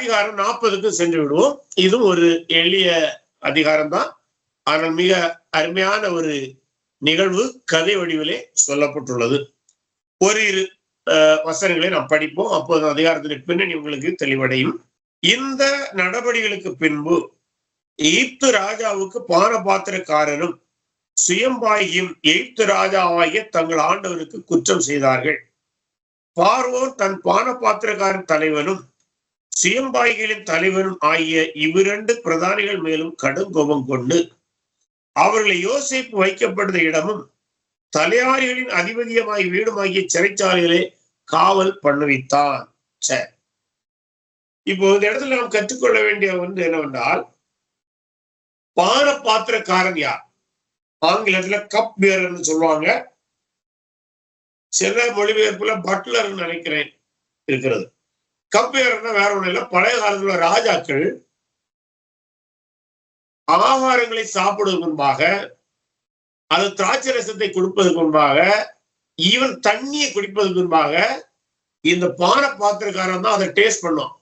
அதிகாரம் 40க்கு சென்று விடுவோம். இதுவும் ஒரு எளிய அதிகாரம் தான், ஆனால் மிக அருமையான ஒரு நிகழ்வு கதை வடிவிலே சொல்லப்பட்டுள்ளது. ஒரு இரு வசனங்களை நாம் படிப்போம், அப்போது அதிகாரத்திற்கு பின்னணி உங்களுக்கு தெளிவடையும். இந்த நடவடிக்கைகளுக்கு பின்பு எகிப்து ராஜாவுக்கு பானபாத்திரக்காரரும் சுயம்பாகியும் எகிப்து ராஜாவாகிய தங்கள் ஆண்டவருக்கு குற்றம் செய்தார்கள். பார்வோன் தன் பானபாத்திரக்காரன் தலைவனும் சுயம்பாகிகளின் தலைவனும் ஆகிய இவ்விரண்டு பிரதானிகள் மேலும் கடும் கோபம் கொண்டு அவர்களை யோசேப்பு வைக்கப்பட்ட இடமும் தலையாரிகளின் அதிபதியமாய் வீடுமாகிய சிறைச்சாலைகளை காவல் பண்ணுவித்தான். சரி, இப்போ இந்த இடத்துல நாம் கற்றுக்கொள்ள வேண்டிய ஒன்று என்னவென்றால், பானபாத்திரக்காரன் யார்? ஆங்கிலத்துல கப் பியர்னு சொல்லுவாங்க, சில மொழிபெயர்ப்புல பட்லர் நினைக்கிறேன் இருக்கிறது. கப் பியர்னா வேற ஒண்ணு இல்லை, பழைய காலத்துல ராஜாக்கள் ஆகாரங்களை சாப்பிடுவதற்கு முன்பாக, அது திராட்சை ரசத்தை கொடுப்பதற்கு முன்பாக, ஈவன் தண்ணியை குடிப்பதற்கு முன்பாக இந்த பானபாத்திரக்காரன் தான் அதை டேஸ்ட் பண்ணும்.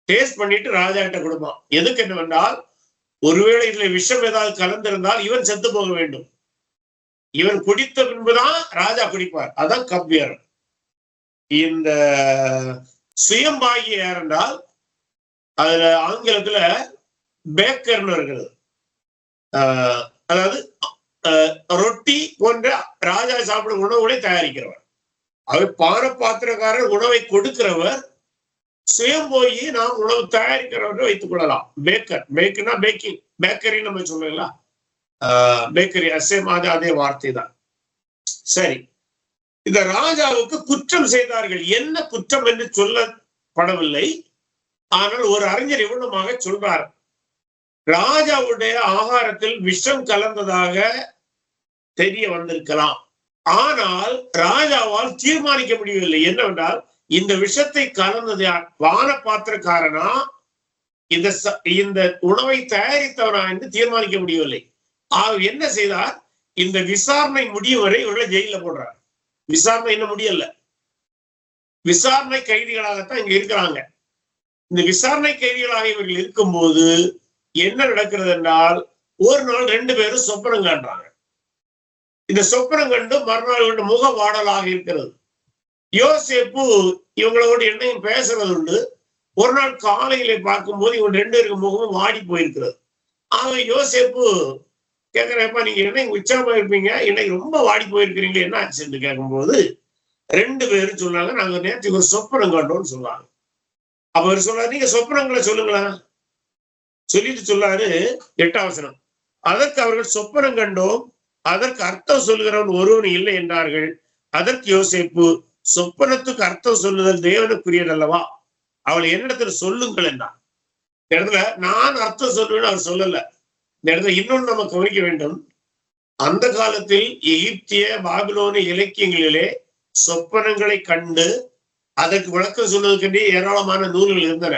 டேஸ்ட் பண்ணிட்டு ராஜா கிட்ட கொடுப்பான். எதுக்கு என்னவென்றால், ஒருவேளை இதுல விஷம் ஏதாவது கலந்திருந்தால் இவன் செத்து போக வேண்டும். இவன் குடித்த பின்புதான் ராஜா குடிப்பார். அதான் கப்பியர். இந்த சுயம்பாகி யார் என்றால், அதுல ஆங்கிலத்துல பேக்கர்னு இருக்கிறது. அதாவது ரொட்டி போன்ற ராஜா சாப்பிடும் உணவுகளை தயாரிக்கிறவர். அவர் பானபாத்திரக்காரர் உணவை கொடுக்கிறவர், சுயம்போகி நாம் உணவு தயாரிக்கிறவர்கள் வைத்துக் கொள்ளலாம். பேக்கர், பேக்கர்னா பேக்கிங், பேக்கரி நம்ம சொல்லலாம். பேக்கரி அதே வார்த்தை தான். சரி, இந்த ராஜாவுக்கு குற்றம் செய்தார்கள். என்ன குற்றம் என்று சொல்லப்படவில்லை, ஆனால் ஒரு அறிஞர் இவ்வளவுமாக சொல்றார். ராஜாவுடைய ஆகாரத்தில் விஷம் கலந்ததாக தெரிய வந்திருக்கலாம், ஆனால் ராஜாவால் தீர்மானிக்க முடியவில்லை. என்னவென்றால், இந்த விஷத்தை கலந்தது யார்? பானபாத்திரக்காரனா இந்த உணவை தயாரித்தவனா என்று தீர்மானிக்க முடியவில்லை. அவர் என்ன செய்தார்? இந்த விசாரணை முடியும் வரை இவர்களை ஜெயில போடுறார். விசாரணை இன்னும் முடியல, விசாரணை கைதிகளாகத்தான் இங்க இருக்கிறாங்க. இந்த விசாரணை கைதிகளாக இவர்கள் இருக்கும்போது என்ன நடக்கிறது என்றால், ஒரு நாள் 2 பேரும் சொப்பனம் காண்றாங்க. இந்த சொப்பனம் கண்டு மறுநாள் இவங்க முக வாடலாக இருக்கிறது. யோசேப்பு இவங்களோடு என்னையும் பேசுறது உண்டு. ஒரு நாள் காலையில பார்க்கும்போது இவங்க 2 பேருக்கு முகமும் வாடி போயிருக்கிறது. ஆக யோசேப்பு கேட்கிறப்ப, நீங்க என்னைக்கு உற்சாகமா இருப்பீங்க, இன்னைக்கு ரொம்ப வாடி போயிருக்கிறீங்களே, என்ன ஆச்சுன்னு கேட்கும்போது 2 பேரும் சொன்னாங்க, நாங்க நேற்றுக்கு ஒரு சொப்பனம் கண்டோம்னு சொல்றாங்க. அப்ப அவர் சொல்றாரு, நீங்க சொப்பனங்களை சொல்லுங்களேன். சொல்லிட்டு சொல்லாரு 8ஆம் வசனம், அதற்கு அவர்கள் சொப்பனம் கண்டோம், அதற்கு அர்த்தம் சொல்லுகிறவன் ஒருவன் இல்லை என்றார்கள். அதற்கு யோசேப்பு, சொப்பனத்துக்கு அர்த்தம் சொல்லுதல் தேவனுக்குரியது அல்லவா, அவளை என்னிடத்துல சொல்லுங்கள் என்றான். இந்த இடத்துல நான் அர்த்தம் சொல்லுவேன்னு அவர் சொல்லல. இந்த இடத்துல இன்னொன்னு நம்ம கவனிக்க வேண்டும். அந்த காலத்தில் எகிப்திய பாபிலோனிய இலக்கியங்களிலே சொப்பனங்களை கண்டு அதற்கு விளக்கம் சொல்வதற்கென்றே ஏராளமான நூல்கள் இருந்தன.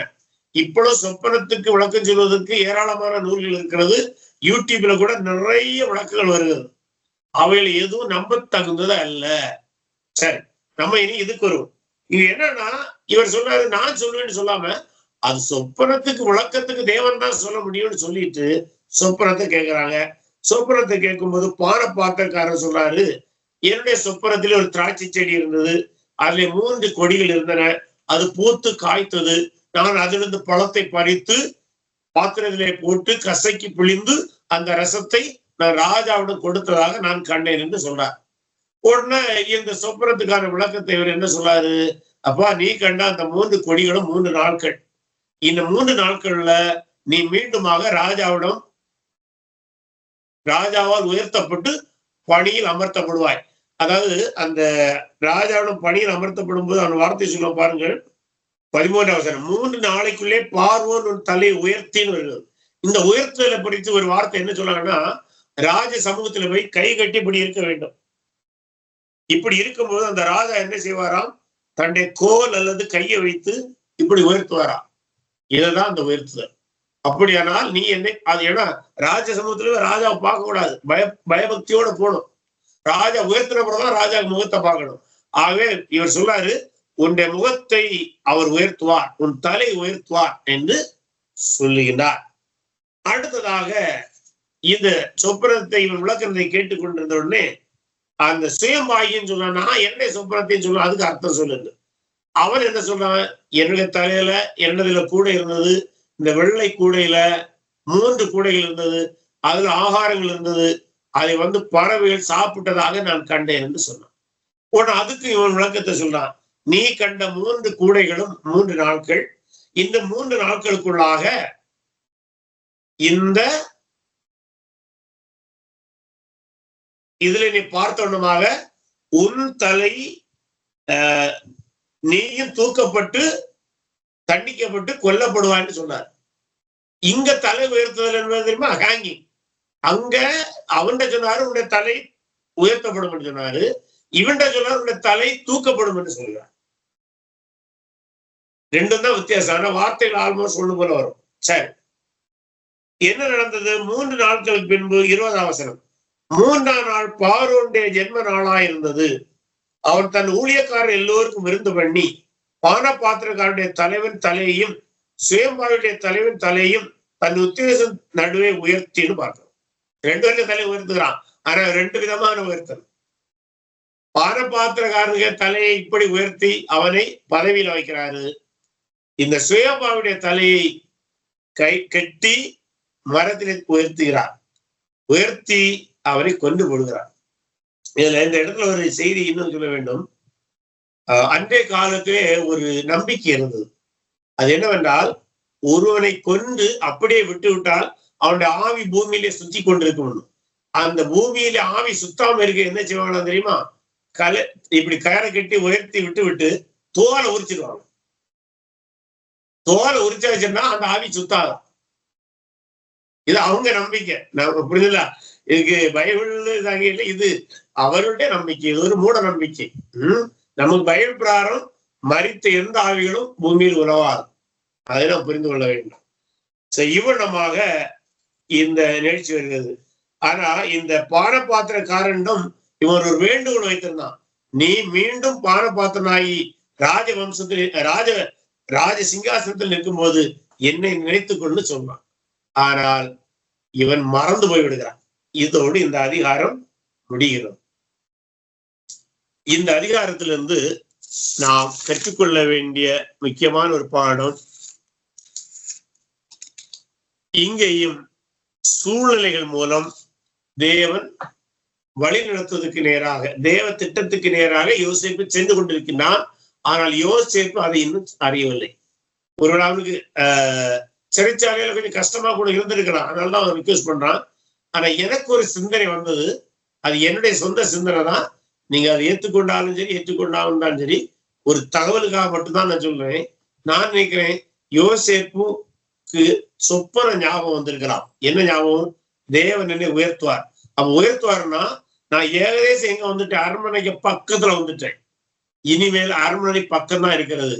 இப்பொழுது சொப்பனத்துக்கு விளக்கம் சொல்வதற்கு ஏராளமான நூல்கள் இருக்கிறது. யூடியூப்ல கூட நிறைய விளக்கங்கள் வருகிறது. அவைகள் எதுவும் நம்ப தகுந்தது அல்ல. சரி, நம்ம இனி இதுக்கு வருவோம். இது என்னன்னா, இவர் சொன்னாரு நான் சொல்லுவேன்னு சொல்லாம, அது சொப்பனத்துக்கு விளக்கத்துக்கு தேவன் தான் சொல்ல முடியும்னு சொல்லிட்டு சொப்பனத்தை கேட்கிறாங்க. சொப்பனத்தை கேட்கும்போது பானபாத்திரக்காரர் சொல்றாரு, என்னுடைய சொப்பனத்திலே ஒரு திராட்சை செடி இருந்தது, அதுல 3 கொடிகள் இருந்தன, அது பூத்து காய்த்தது, நான் அதிலிருந்து பழத்தை பறித்து பாத்திரத்திலே போட்டு கசக்கி பிழிந்து அந்த ரசத்தை நான் ராஜாவிடம் கொடுத்ததாக நான் கண்டேன் என்று சொல்றார். உடனே இந்த சொப்பனத்துக்கான விளக்கத்தை இவர் என்ன சொல்றாரு, அப்பா நீ கண்ட அந்த 3 கொடிகளும் 3 நாட்கள், இந்த 3 நாட்கள்ல நீ மீண்டுமாக ராஜாவால் உயர்த்தப்பட்டு பணியில் அமர்த்தப்படுவாய். அதாவது அந்த ராஜாவிடம் பணியில் அமர்த்தப்படும் போது அவன் வார்த்தை சொல்ல பாருங்கள், 13ஆம் வசனம், 3 நாளைக்குள்ளே பார்வோன் உன் தலையை உயர்த்தின்னு வருகிறது. இந்த உயர்த்தலை குறித்து ஒரு வார்த்தை என்ன சொல்றாங்கன்னா, ராஜ சமூகத்துல போய் கை கட்டி இப்படி இருக்க வேண்டும். இப்படி இருக்கும்போது அந்த ராஜா என்ன செய்வாராம், தன்னுடைய கோல் அல்லது கையை வைத்து இப்படி உயர்த்துவாராம். இதுதான் அந்த உயர்த்துதல். அப்படியானால் நீ என்னை அது, ஏன்னா ராஜ சமூகத்துல ராஜாவை பார்க்க கூடாது, பயபக்தியோட போகணும். ராஜா உயர்த்தின பிறகுதான் ராஜா முகத்தை பார்க்கணும். ஆகவே இவர் சொல்றாரு, உன்னுடைய முகத்தை அவர் உயர்த்துவார், உன் தலை உயர்த்துவார் என்று சொல்லுகின்றார். அடுத்ததாக இந்த சொப்பனத்தை இவன் விளக்கத்தை கேட்டுக்கொண்டிருந்த உடனே அந்த சுயம்பாயின்னு சொன்னா என்னுடைய சொப்பனத்தையும் சொல்ல, அதுக்கு அர்த்தம் சொல்லுங்க. அவன் என்ன சொல்றான், என்னுடைய தலையில என்னதுல கூடை இருந்தது, இந்த வெள்ளை கூடையில 3 கூடைகள் இருந்தது, அதுல ஆகாரங்கள் இருந்தது, அதை பறவைகள் சாப்பிட்டதாக நான் கண்டேன் என்று சொன்னான். உடனே அதுக்கு இவன் விளக்கத்தை சொல்றான், நீ கண்ட 3 கூடைகளும் 3 நாட்கள், இந்த 3 நாட்களுக்குள்ளாக இந்த இதுல நீ பார்த்தோன்னமாக உன் தலை நீயும் தூக்கப்பட்டு தண்டிக்கப்பட்டு கொல்லப்படுவான்னு சொன்னார். இங்க தலை உயர்த்துதல் என்பது தெரியுமா, ஹேங்கிங். அங்க அவன்கிட்ட சொன்னாரு உன்னுடைய தலை உயர்த்தப்படும் என்று சொன்னாரு, இவன்கிட்ட சொன்னாரு உன்னுடைய தலை தூக்கப்படும் என்று சொல்றார். ரெண்டும் தான் வித்தியாசம். ஆனா வார்த்தைகள் ஆல்மோஸ்ட் ஒண்ணு போல வரும். சரி, என்ன நடந்தது? 3 நாட்களுக்கு பின்பு 20ஆம் வசனம், 3ஆம் நாள் பார்வோனுடைய ஜென்ம நாளாயிருந்தது. அவன் தன் ஊழியக்காரர் எல்லோருக்கும் விருந்து பண்ணி பான பாத்திரக்காரனுடைய தலைவன் தலையையும் சுயம்பாவுடைய தலைவன் தலையையும் தன் உத்தேசம் நடுவே உயர்த்தின்னு பார்க்கிறோம். 2 பேருடைய தலை உயர்த்துகிறான். ஆனா 2 விதமான உயர்த்தல். பான பாத்திரக்காரனுடைய தலையை இப்படி உயர்த்தி அவனை பதவியில வைக்கிறாரு. இந்த சுயம்பாவுடைய தலையை கட்டி மரத்திலே உயர்த்துகிறார், உயர்த்தி அவரை கொண்டு போடுகிறார். இதுல இந்த இடத்துல ஒரு செய்தி இன்னும் சொல்ல வேண்டும். அன்றைய காலத்திலே ஒரு நம்பிக்கை இருந்தது. அது என்னவென்றால், ஒருவனை கொண்டு அப்படியே விட்டு விட்டால் அவனுடைய ஆவி பூமியிலே சுத்தி கொண்டிருக்கும். அந்த பூமியில ஆவி சுத்தாம இருக்க என்ன செய்வாங்க தெரியுமா, இப்படி கயரை கட்டி உயர்த்தி விட்டு விட்டு தோலை உரிச்சிடுவாங்க. தோலை உரிச்சாச்சுன்னா அந்த ஆவி சுத்தாதான். இது அவங்க நம்பிக்கை. புரியுதுல? இதுக்கு பைபிள் இல்லை, இது அவருடைய நம்பிக்கை. இது ஒரு மூட நம்பிக்கை. நமக்கு பைபிள் பிரகாரம் மரித்த எந்த ஆவிகளும் பூமியில் உலவாது. அதை நாம் புரிந்து கொள்ள வேண்டும். இவ்வளமாக இந்த நிகழ்ச்சி வருகிறது. ஆனா இந்த பானபாத்திரக்காரனிடம் இவன் ஒரு வேண்டுகோள் வைத்திருந்தான், நீ மீண்டும் பானபாத்திரனாகி ராஜவம்சத்தில் ராஜ சிங்காசனத்தில் நிற்கும் போது என்னை நினைத்துக் கொண்டு சொன்னான். ஆனால் இவன் மறந்து போய்விடுகிறான். இதோடு இந்த அதிகாரம் முடிகிறது. இந்த அதிகாரத்திலிருந்து நாம் கற்றுக்கொள்ள வேண்டிய முக்கியமான ஒரு பாடம், இங்கேயும் சூழ்நிலைகள் மூலம் தேவன் வழி நடத்துவதற்கு நேராக, தேவ திட்டத்துக்கு நேராக யோசேப்பு சென்று கொண்டிருக்கிறான். ஆனால் யோசேப்பு அதை இன்னும் அறியவில்லை. ஒருவேளை அவனுக்கு சிறைச்சாலையில கொஞ்சம் கஷ்டமா கூட இருந்திருக்கலாம், அதனாலதான் அவன் ரிக்வெஸ்ட் பண்றான். ஆனா எனக்கு ஒரு சிந்தனை வந்தது, அது என்னுடைய சொந்த சிந்தனை தான். நீங்க அதை ஏற்றுக்கொண்டாலும் சரி ஏற்றுக்கொண்டாலும் சரி, ஒரு தகவலுக்காக மட்டும்தான் நான் சொல்றேன். நான் நினைக்கிறேன் யோசேப்புக்கு சொப்பன ஞாபகம் வந்திருக்கலாம். என்ன ஞாபகம்? தேவன் என்னை உயர்த்துவார். அப்ப உயர்த்துவாருன்னா நான் ஏகதேசம் எங்க வந்துட்டேன், அரண்மனைக்கு பக்கத்துல வந்துட்டேன். இனிமேல் அரண்மனை பக்கம் தான் இருக்கிறது.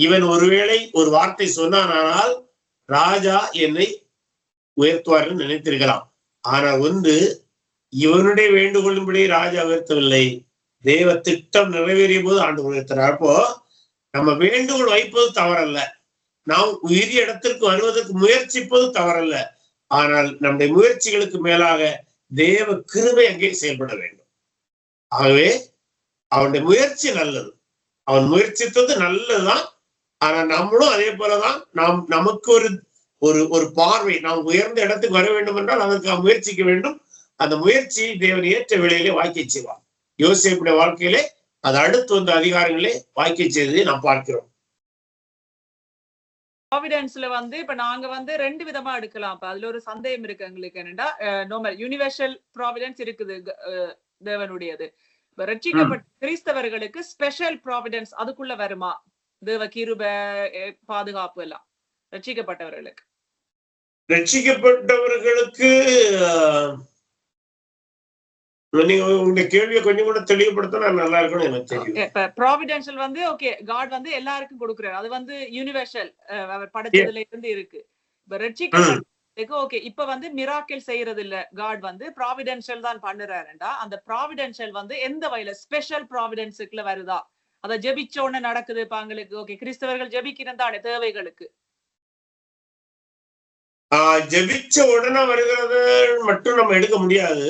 இவன் ஒருவேளை ஒரு வார்த்தை சொன்னானால் ராஜா என்னை உயர்த்துவார்னு நினைத்திருக்கலாம். ஆனா இவனுடைய வேண்டுகோளின்படி ராஜா உயர்த்தவில்லை, தேவ திட்டம் நிறைவேறிய போது ஆண்டு உயர்த்தினார். அப்போ நம்ம வேண்டுகோள் வைப்பது தவறல்ல, நாம் உயிரிய இடத்திற்கு வருவதற்கு முயற்சிப்பது தவறல்ல. ஆனால் நம்முடைய முயற்சிகளுக்கு மேலாக தேவ கிருபை அங்கே செயல்பட வேண்டும். ஆகவே அவனுடைய முயற்சி நல்லது, அவன் முயற்சித்தது நல்லதுதான். ஆனா நம்மளும் அதே போலதான், நமக்கு ஒரு பார்வை, நாம் உயர்ந்த இடத்துக்கு வர வேண்டும் என்றால் அதற்கு முயற்சிக்க வேண்டும். அந்த முயற்சியை தேவன் ஏற்ற வேளையிலே வாய்க்கை செய்வார். யோசேப்புடைய வாழ்க்கையிலே அது அடுத்து வந்த அதிகாரங்களே வாய்க்கை செய்ததை நாம் பார்க்கிறோம். ப்ராவிடன்ஸ்ல இப்ப நாங்க 2 விதமா எடுக்கலாம். இப்ப அதுல ஒரு சந்தேகம் இருக்கு எங்களுக்கு. என்னன்னா, நார்மல் யூனிவர்சல் ப்ராவிடன்ஸ் இருக்குது தேவனுடையது. ரட்சிக்கப்பட்ட கிறிஸ்தவர்களுக்கு ஸ்பெஷல் ப்ராவிடன்ஸ் அதுக்குள்ள வருமா? தேவ கிருப பாதுகாப்பு எல்லாம் ரட்சிக்கப்பட்டவர்களுக்கு நீங்க உங்க கேள்வியை கொஞ்சம் கூட தெளிவுபடுத்தினா நல்லா இருக்கும் எனக்கு தெரியும். இப்ப ப்ராவிடன்ஷியல் ஓகே, காட் எல்லாருக்கும் கொடுக்குறாரு. அது யூனிவர்சல், அவர் படைச்சதுல இருந்து இருக்கு. இப்ப ரட்சிக்கப்பட்டதுக்கு ஓகே, இப்ப மிராக்கிள் செய்யறது இல்ல, காட் ப்ராவிடன்ஷியல் தான் பண்ணுறாருண்டா, அந்த ப்ராவிடன்ஷியல் எந்த வகையில ஸ்பெஷல் ப்ராவிடன்ஸுக்குள்ள வருதா அத ஜெபிச்ச உடனே நடக்குது பாங்களுக்கு. ஓகே, கிறிஸ்தவர்கள் ஜெபிக்கிறேன் தானே தேவைகளுக்கு. ஜெபிச்ச உடனே வருகிறது மட்டும் நம்ம எடுக்க முடியாது.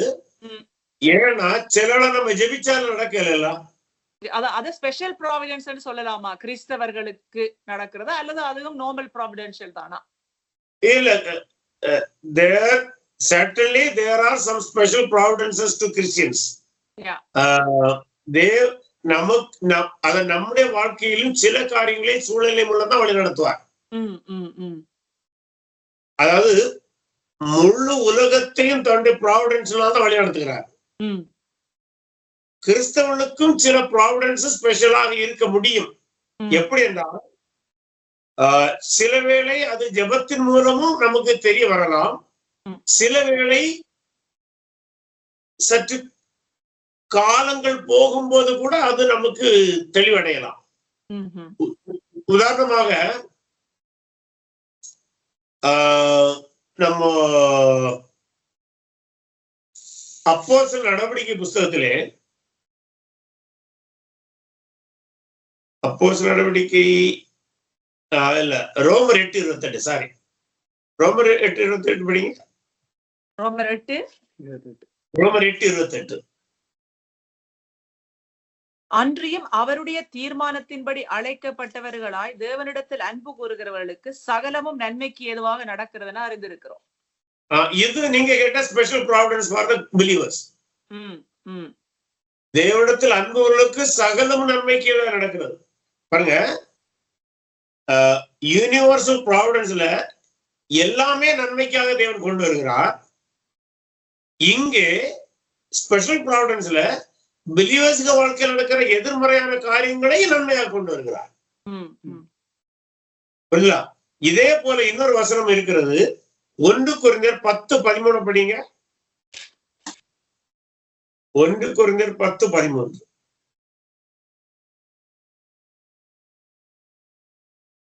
ஏன்னா சில நம்ம ஜெபிச்சாலும் நடக்கல. அத ஸ்பெஷல் ப்ராவிடன்ஸ் சொல்லலாமா கிறிஸ்தவர்களுக்கு நடக்கிறதா, அல்லது அதுவும் நார்மல் ப்ராவிடன்ஷியல் தானா? இல்ல, certainly there are some special providences to Christians. நம்முடைய வாழ்க்கையிலும் சில காரியங்களை சூழ்நிலை மூலம் வழி நடத்துவார். அதாவது முழு உலகத்தையும் தன்னுடைய ப்ராவிடன்ஸ்னால தான் வழி நடத்துகிறார். கிறிஸ்தவனுக்கும் சில ப்ராவிடன்ஸ் ஸ்பெஷலாக இருக்க முடியும். எப்படி என்றால் சில வேளை அது ஜெபத்தின் மூலமும் நமக்கு தெரிய வரலாம். சில வேளை சற்று காலங்கள் போகும்போது கூட அது நமக்கு தெளிவடையலாம். உதாரணமாக நம்ம அப்போஸ்தலர் நடவடிக்கை புஸ்தகத்திலே, அப்போஸ்தலர் நடவடிக்கை இல்ல, ரோமர் 8:28, சாரி, ரோமர் 8:28 படிங்க. ரோமர் 8:28. அன்றியும் அவருடைய தீர்மானத்தின்படி அழைக்கப்பட்டவர்களாய் தேவனிடத்தில் அன்பு கூறுகிறவர்களுக்கு சகலமும் நன்மைக்கு ஏதுவாக நடக்கிறதுனா அறிந்திருக்கிறோம். இது நீங்க கேட்ட special providence for the believers. தேவனிடத்தில் அன்புள்ளவர்களுக்கு சகலமும் நன்மைக்கு ஏதுவாக நடக்கிறது. பாருங்க, யூனிவர்சல் ப்ராவிடன்ஸ்ல எல்லாமே நன்மைக்காக தேவன் கொண்டு வருகிறார். இங்கே ஸ்பெஷல் ப்ராவிடன்ஸ்ல பிலீவர்ஸ்க்கு வாழ்க்கையில் நடக்கிற எதிர்மறையான காரியங்களை நன்மையாக கொண்டு வருகிறார். புரியல? இதே போல இன்னொரு வசனம் இருக்கிறது. 1 கொரிந்தியர் 10:13 படிங்க. 1 கொரிந்தியர் 10:13.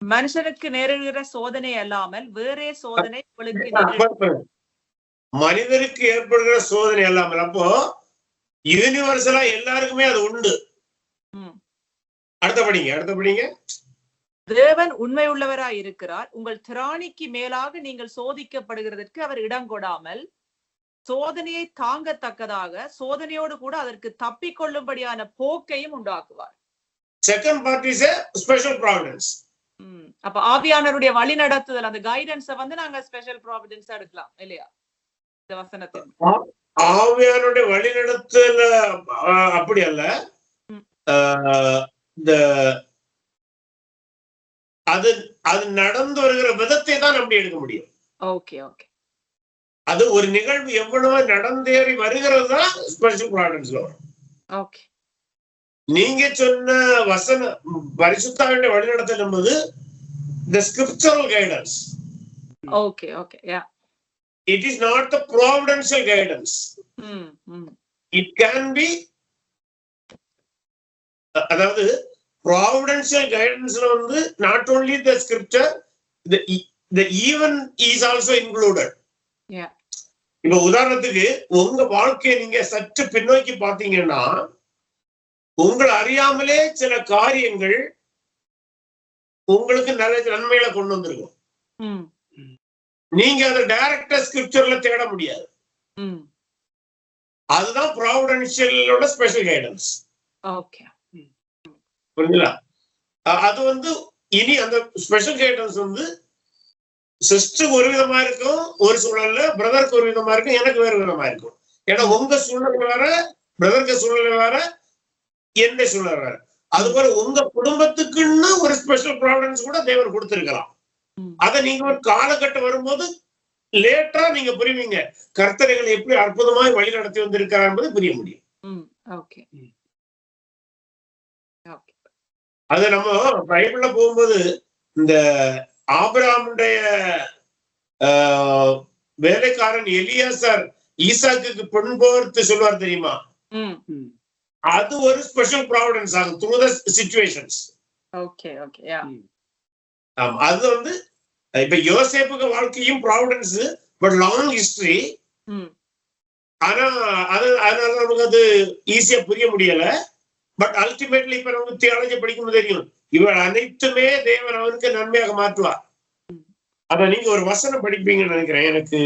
மனுஷனுக்கு நேரிடுகிற சோதனை அல்லாமல் வேறே சோதனை மனிதருக்கு ஏற்படுகிற சோதனை அல்லாமல். அப்போ யூனிவர்சலா எல்லாருக்குமே அது உண்டு. அடுத்த படிங்க. தேவன் உண்மை உள்ளவராய் இருக்கிறார். உங்கள் திராணிக்கு மேலாக நீங்கள் சோதிக்கப்படுகிறதற்கு அவர் இடம் கொடாமல் சோதனையை தாங்கத்தக்கதாக சோதனையோடு கூட அதற்கு தப்பிக்கொள்ளும்படியான போக்கையும் உண்டாக்குவார். Second part is a special providence. அப்ப ஆவியானவருடைய வழி நடத்துதல், அந்த கைடன்ஸை நாங்க ஸ்பெஷல் ப்ராவிடன்ஸா எடுக்கலாம் இல்லையா? இந்த வசனத்தில் ஆவியானுடைய வழி நடத்தல அப்படி அல்ல. அது நடந்து வருகிற விதத்தை தான் அப்படி எடுக்க முடியும். ஓகே. அது ஒரு நிகழ்வு எவ்வளவு நடந்தேறி வருகிறது தான் ஸ்பெஷல் ப்ராவிடன்ஸ்ல வரும். ஓகே. நீங்க சொன்ன வசன பரிசுத்தாவினுடைய வழிநடத்தல் என்பது the scriptural guidance. Okay, yeah. It is not the providential guidance. It can be, அதாவது providential guidance not only the scripture, the even is also included. Yeah. இப்ப உதாரணத்துக்கு உங்க வாழ்க்கையை நீங்க சற்று பின்னோக்கி பாத்தீங்கன்னா உங்களை அறியாமலே சில காரியங்கள் உங்களுக்கு நல்ல நன்மைகளை கொண்டு வந்திருக்கும். நீங்க அதை டைரக்டா ஸ்கிரிப்சர்ல தேட முடியாது. அதுதான் ப்ராவிடன்ஷியலோட ஸ்பெஷல் கைடன்ஸ். ஓகே, புரியுங்களா? அது இனி அந்த ஸ்பெஷல் கைடன்ஸ் சிஸ்டருக்கு ஒரு விதமா இருக்கும், ஒரு சூழல்ல பிரதருக்கு ஒரு விதமா இருக்கும், எனக்கு வேறு விதமா இருக்கும். ஏன்னா உங்க சூழ்நிலை வேற, பிரதருக்கு சூழ்நிலை வேற, என்ன சூழ்நிலை வேற. அது போல உங்க குடும்பத்துக்குன்னு ஒரு ஸ்பெஷல் ப்ராவிடன்ஸ் கூட தேவன் கொடுத்திருக்கலாம். அதை நீங்க ஒரு காலகட்டம் வரும்போது லேட்டா நீங்க புரிவீங்க, கர்த்தரைகளை எப்படி அற்புதமாய் வழி நடத்தி வந்திருக்கிறார் என்பது புரிய முடியும். அது நம்ம பைபிள்ல போகும்போது இந்த ஆபிரகாமுடைய வேலைக்காரன் எலியாசார் ஈசாக்கு பெண் போர்த்து சொல்வார் தெரியுமா? அது ஒரு ஸ்பெஷல் ப்ராவிடன்ஸ் ஆகும் த்ரூ தி சிச்சுவேஷன்ஸ். அது இப்ப யோசேப்புக்கு வாழ்க்கையும் ப்ராவிடன்ஸ், பட் லாங் ஹிஸ்டரி. ஆனா அதனால நமக்கு அது ஈஸியா புரிய முடியல. பட் அல்டிமேட்லி இப்ப நமக்கு தியாலஜி படிக்கும்போது தெரியும், இவள் அனைத்துமே தேவன் அவனுக்கு நன்மையாக மாற்றுவார். அத நீங்க ஒரு வசனம் படிப்பீங்கன்னு நினைக்கிறேன். எனக்கு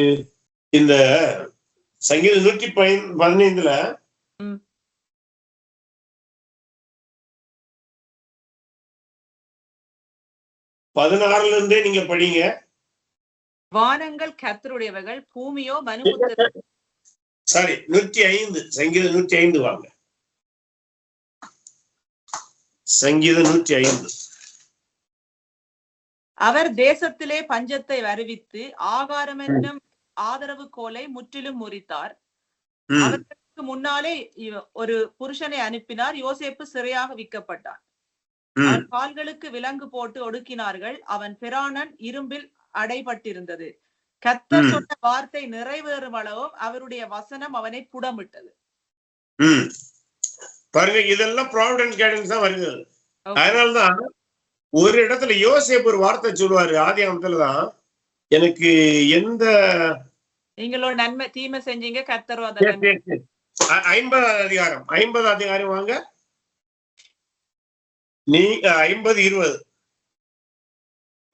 இந்த சங்கீதம் 115 16 இருந்தே நீங்க படிங்க. வானங்கள் கர்த்தருடையவைகள், பூமியோ மனுபுத்திர. சாரி, 105 சங்கீதம் 105 வாங்க. சங்கீதம் 105. அவர் தேசத்திலே பஞ்சத்தை அறிவித்து ஆகாரம் என்னும் ஆதரவு கோலை முற்றிலும் முறித்தார். அவருக்கு முன்னாலே ஒரு புருஷனை அனுப்பினார். யோசேப்பு சிறையாக விற்கப்பட்டான். அவன் கால்களுக்கு விலங்கு போட்டு ஒடுக்கினார்கள். அவன் பிராணன் இரும்பில் அடைபட்டிருந்தது. கர்த்தர் சொன்ன வார்த்தை நிறைவேறும் அளவும் அவருடைய வசனம் அவனை புடமிட்டது. பாருங்க, இதெல்லாம் ப்ராவிடன்ஸ் கைடன்ஸ் தான் வருகிறது. அதனாலதான் ஒரு இடத்துல யோசேப்பு ஒரு வார்த்தை சொல்லுவாரு, ஆதியாகமத்துலதான், எனக்கு எந்த நீங்களோட நன்மை தீமை செஞ்சீங்க கர்த்தர் 50 அதிகாரம் வாங்க. நீ 50:20.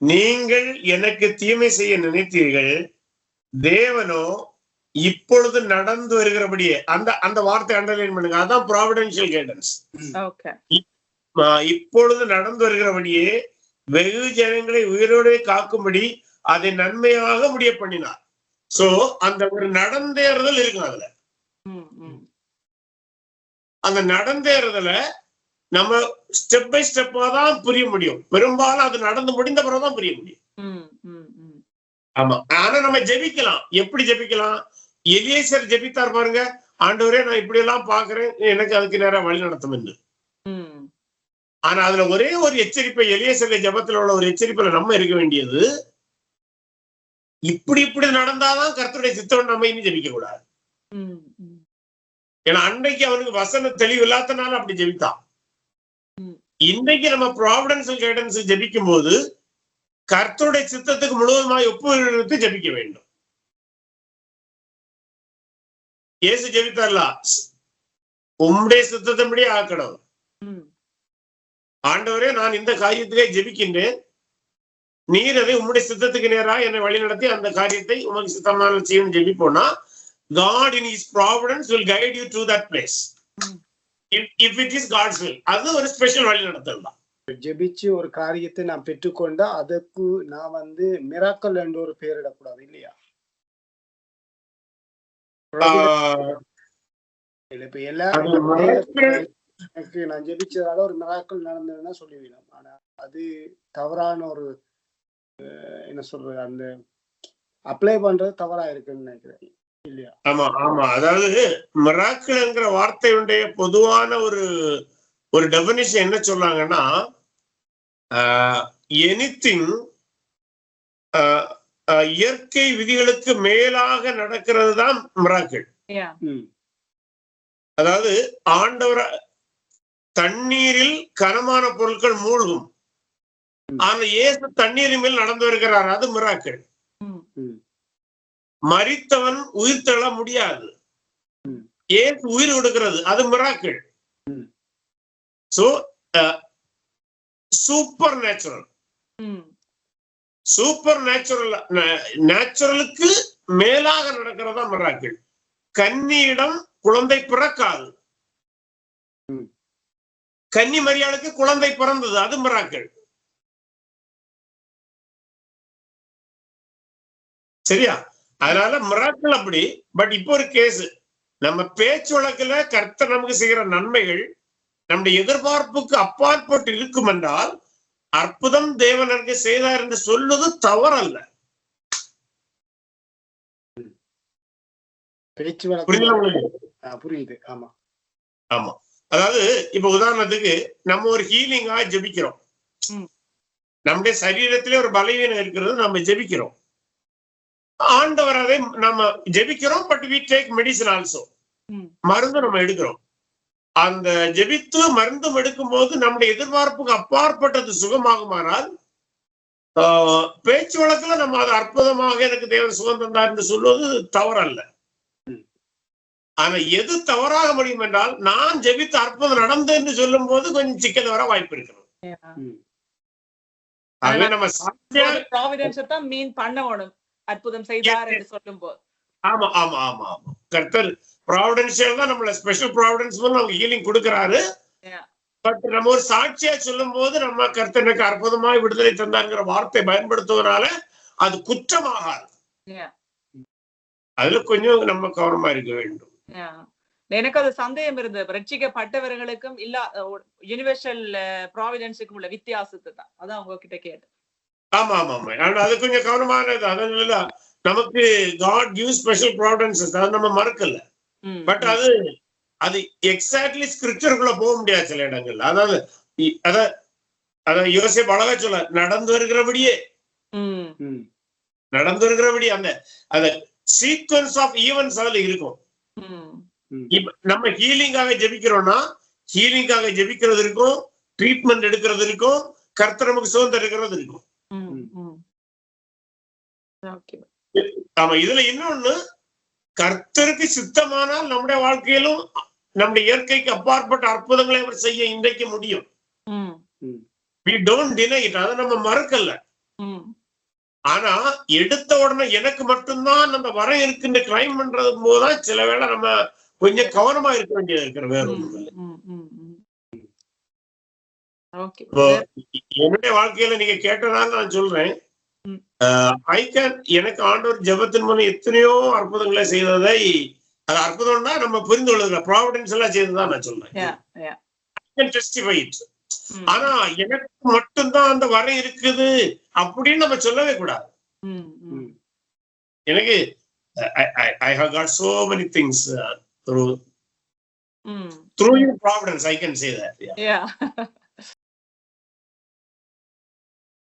நீங்கள் எனக்கு தீமை செய்ய நினைத்தீர்கள், தேவனோ இப்பொழுது நடந்து வருகிறபடியே. அந்த வார்த்தை அண்டர்லைன் பண்ணுங்க. அதான் ப்ராவிடென்ஷியல் கைடன்ஸ். இப்பொழுது நடந்து வருகிறபடியே வெகு ஜனங்களை உயிரோடு காக்கும்படி அதை நன்மையாக முடிய பண்ணினார். சோ அந்த ஒரு நடந்தேறுதல் இருக்கு. அதுல அந்த நடந்தேறுதல நம்ம ஸ்டெப் பை ஸ்டெப்பா தான் புரிய முடியும். பெரும்பாலும் அது நடந்து முடிந்த பிறகுதான் புரிய முடியும். ஆமா, ஆனா நம்ம ஜெபிக்கலாம். எப்படி ஜெபிக்கலாம்? எலியேசர் ஜெபித்தார் பாருங்க, ஆண்டவரே நான் இப்படி எல்லாம் பாக்குறேன், எனக்கு அதுக்கு நேரம் வழி நடத்தும் என்று. ஆனா அதுல ஒரே ஒரு எச்சரிப்பை, எலியேசர் ஜெபத்துல உள்ள ஒரு எச்சரிப்புல நம்ம இருக்க வேண்டியது, இப்படி நடந்தாதான் கர்த்தருடைய சித்தம் நம்ம இனி ஜெபிக்க கூடாது. ஏன்னா அன்னைக்கு அவனுக்கு வசன தெளிவு இல்லாதனால அப்படி ஜெபித்தான். இன்னைக்கு நம்ம ப்ராவிடன்ஷியல் கைடன்ஸ் ஜெபிக்கும் போது கர்த்தருடைய சித்தத்துக்கு முழுவதுமாய் ஒப்பு ஜெபிக்க வேண்டும். இயேசு ஜெபித்தார்ல, உம்முடைய சித்தத்தின்படியே ஆக்கணும். ஆண்டவரே நான் இந்த காரியத்திலே ஜெபிக்கின்றேன், நீர் அதை உம்முடைய சித்தத்துக்கு நேராக என்னை வழி நடத்தி அந்த காரியத்தை உமக்கு சித்தமான செய்யணும் ஜெபிப்போனா, God in his providence will guide you to that place. If it is God's will, அது ஒரு ஸ்பெஷல் வழி நடத்தல் தான். ஜெபிச்சு ஒரு காரியத்தை நான் பெற்றுக்கொண்டா அதுக்கு நான் மிராக்கல் என்ற ஒரு பெயரிடக்கூடாது இல்லையா? இப்ப எல்லாரும் நான் ஜெபிச்சதால ஒரு மிராக்கல் நடந்ததுன்னா சொல்லிவிடும். ஆனா அது தவறான ஒரு என்ன சொல்றது, அந்த அப்ளை பண்றது தவறா இருக்குன்னு நினைக்கிறேன் இல்லையா? ஆமா ஆமா, அதாவது மிராக்கிள்ங்கிற வார்த்தையுடைய பொதுவான ஒரு டெபினிஷன் என்ன சொல்றாங்கன்னா, எனிதிங் இயற்கை விதிகளுக்கு மேலாக நடக்கிறது தான் மிராக்கிள். அதாவது ஆண்டவர் தண்ணீரில் கனமான பொருட்கள் மூழ்கும், ஆனா இயேசு தண்ணீரின் மேல் நடந்து வருகிறார், அது மிராக்கிள். மரித்தவன் உயிர் தள்ள முடியாது, இயேசு உயிர் கொடுக்கிறது, அது miracle. So super natural, super natural, நேச்சுரலுக்கு மேலாக நடக்கிறதா மிராக்கிள். கன்னியிடம் குழந்தை பிறக்காது, கன்னி மரியாளுக்கு குழந்தை பிறந்தது, அது மிராக்கிள். சரியா? அதனால மிராக்கிள் அப்படி. பட் இப்போ ஒரு கேஸ், நம்ம பேச்சு வழக்குல கர்த்தர் நமக்கு செய்கிற நன்மைகள் நம்முடைய எதிர்பார்ப்புக்கு அப்பாற்பட்டு இருக்கும் என்றால் அற்புதம் தேவன் எனக்கு செய்தார் என்று சொல்வது தவறல்ல. புரியுது. ஆமா ஆமா, அதாவது இப்ப உதாரணத்துக்கு நம்ம ஒரு ஹீலிங்கா ஜெபிக்கிறோம், நம்முடைய சரீரத்திலே ஒரு பலவீனம் இருக்கிறது, நம்ம ஜெபிக்கிறோம், ஆண்டவர் அதை நம்ம ஜெபிக்கிறோம். But we take medicine also, மருந்து நம்ம எடுக்கிறோம். அந்த ஜெபித்து மருந்தும் எடுக்கும் போது நம்முடைய எதிர்பார்ப்புக்கு அப்பாற்பட்டது சுகமாகுமானால், பேச்சு வழக்குல நம்ம அது அற்புதமாக எனக்கு தேவன் சுகம் தந்தார் என்று சொல்வது தவறல்ல. ஆனா எது தவறாக முடியும் என்றால் நான் ஜெபித்த அற்புதம் நடந்ததுன்னு சொல்லும் போது கொஞ்சம் சிக்கல் வர வாய்ப்பு இருக்கிறது. ஆகவே நம்ம ப்ராவிடன்ஸ் தான் மீன் பண்ணணும் அற்புதம் செய்தார் என்று சொல்லும் போது. ஆமா ஆமா ஆமா ஆமா கர்த்தர் ப்ராவிடன்ஷியல் தான் நம்மள ஸ்பெஷல் ப்ராவிடன்ஸ் நமக்கு ஹீலிங் கொடுக்கிறாரு. பட் நம்ம ஒரு சாட்சியா சொல்லும் போது நம்ம கர்த்தனுக்கு அற்புதமாய் விடுதலை தந்தாங்கிற வார்த்தை பயன்படுத்துவதனால அது குற்றமாகாது. அதுல கொஞ்சம் நம்ம கவனமா இருக்க வேண்டும். எனக்கு அது சந்தேகம் இருந்தது, ரட்சிக்கப்பட்டவர்களுக்கும் இல்ல யுனிவர்சல் ப்ராவிடன்ஸுக்கும் உள்ள வித்தியாசத்தை தான் அதான் உங்ககிட்ட கேட்டேன். ஆமா ஆமா ஆமா ஆனா அது கொஞ்சம் கவனமானது. அதனால நமக்கு God gives special providences, அது நம்ம மறக்கல. பட் அது எக்ஸாக்ட்லி ஸ்கிரிப்சருக்குள்ள போக முடியாது சில இடங்கள்ல. அதாவது யோசேப்பு அழகா சொல்ல நடந்து வருகிறபடியே அந்த சீக்வன்ஸ் ஆஃப் ஈவென்ட்ஸ் அதுல இருக்கும். இப்ப நம்ம ஹீலிங்காக ஜெபிக்கிறோம்னா ஹீலிங்காக ஜெபிக்கிறது இருக்கும், ட்ரீட்மெண்ட் எடுக்கிறது இருக்கும், கர்த்தர் நமக்கு சுதந்திரம் இருக்கிறது இருக்கும். ஆமா இதுல இன்னொன்னு, கர்த்தருக்கு சித்தமானால் நம்முடைய வாழ்க்கையிலும் நம்முடைய இயற்கைக்கு அப்பாற்பட்ட அற்புதங்களை அவர் செய்ய இன்றைக்கு முடியும். we don't deny it, அதை நம்ம மறக்கல. ஆனா எடுத்த உடனே எனக்கு மட்டும்தான் அந்த வர இருக்குன்னு கிளைம் பண்றது போதுதான் சில வேளை நம்ம கொஞ்சம் கவனமா இருக்க வேண்டியது இருக்கிற. வேற ஒண்ணும் இல்லை. என்னுடைய வாழ்க்கையில நீங்க கேட்டனால நான் சொல்றேன், எனக்கு ஆண்டவர் ஜெபத்தின் மூலம் எத்தனையோ அற்புதங்களை செய்ததை, அது அற்புதம்னா நம்ம புரிந்து கொள்ளுகிற ப்ராவிடன்ஸ் எல்லாம் செய்ததான் நான் சொல்றேன். ஆனா எனக்கு மட்டும்தான் அந்த வரை இருக்குது அப்படின்னு நம்ம சொல்லவே கூடாது. எனக்கு I have got so many things through your providence, I can say that.